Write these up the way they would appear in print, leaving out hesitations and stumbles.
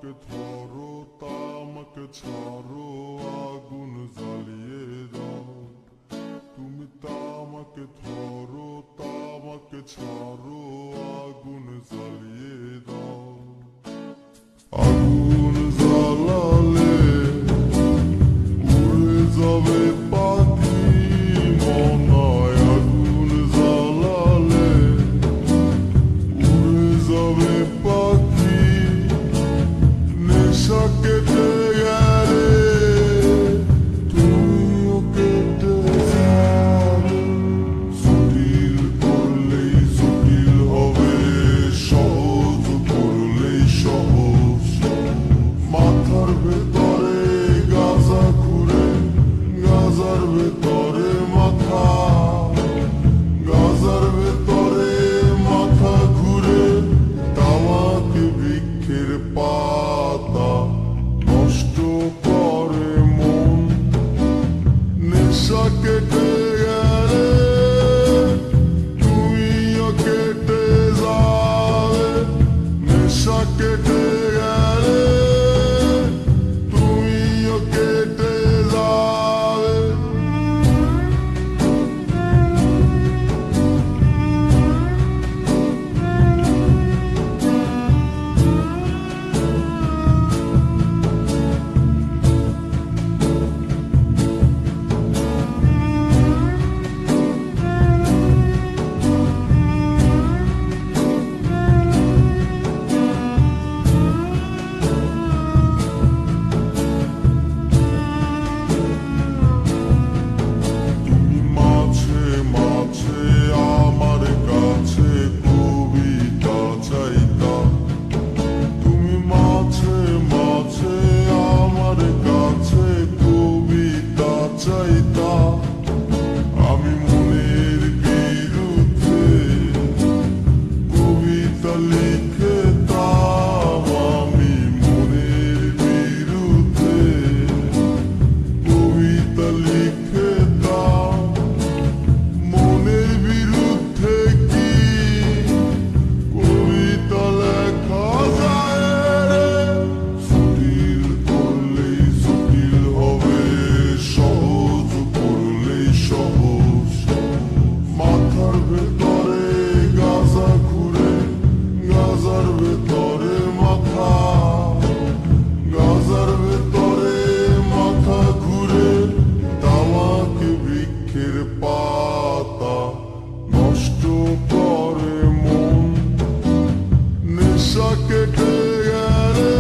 আমাকে ধরো তামাকে ছাড়ো আগুন জ্বালিয়ে দাও তুমি তামাকে ধরো তামাকে ছাড়ো আগুন জ্বালিয়ে দাও আগুন জ্বালালে উড়ে যাবে পাখি মনায় আগুন জ্বালালে উড়ে যাবে পাখি নেশা কেটে গেলে তুমিও কেটে যাবে জটিল করলেই জটিল হবে সহজ করলেই সহজ মাথার ভেতরে গাজা ঘুরে গাজার ভেতরে মাথা গাজার ভেতরে মাথা ঘুরে তামাকে বৃক্ষের পাতা নষ্ট করে মন নেশা কেটে গেলে তুমিও কেটে যাবে নেশা কেটে গেলে তুমিও কেটে যাবে তুমি মাঝে মাঝে আমার কাছে কবিতা চাইতা তুমি মাঝে মাঝে আমার কাছে কবিতা চাইতা আমি মনের বিরুদ্ধে কবিতা লিখতাম আমি মনের বিরুদ্ধে কবিতা লিখতাম মনের বিরুদ্ধে কি কবিতা লেখা যায় রে জটিল করলেই জটিল হবে সহজ করলেই সহজ মাথার ভেতরে গাজা ঘুরে গাজার ভেতরে মাথা গাজার ভেতরে মাথা ঘুরে তামাকে বৃক্ষের পাতা নষ্ট করে মন নেশা কেটে গেলে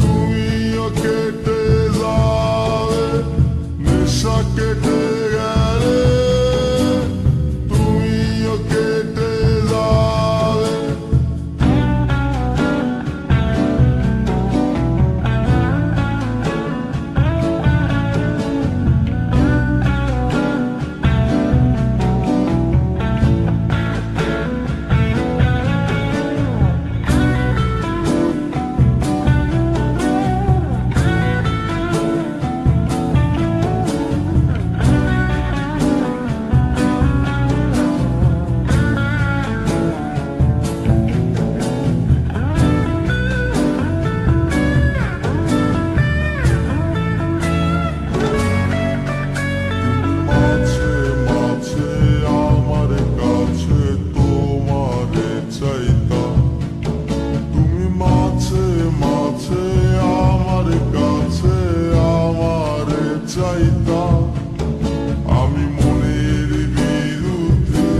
তুমিও কেটে যাবে নেশা কেটে গেলে তুমিও কেটে যাবে মাঝে মাঝে আমার কাছে তোমারে চাইতা তুমি মাঝে মাঝে আমার কাছে আমারে চাইতা আমি মনের বিরুদ্ধে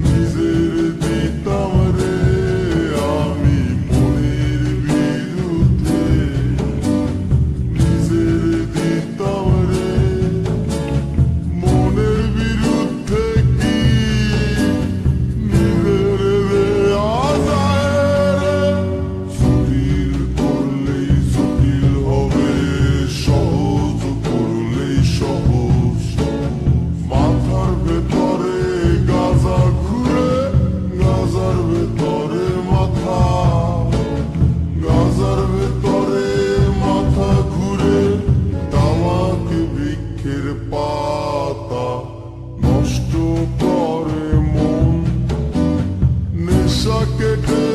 নিজের দিতাম রে আমি মনের বিরুদ্ধে নিজের দিতাম রে মনের বিরুদ্ধে কি নিজের দেয়া যায় রে জটিল করলেই জটিল হবে সহজ করলেই সহজ মাথার ভেতরে গাজা ঘুরে গাজার ভেতরে মাথা গাজার ভেতরে মাথা ঘুরে তামাকে বৃক্ষের পাতা নষ্ট করে মন নেশা কেটে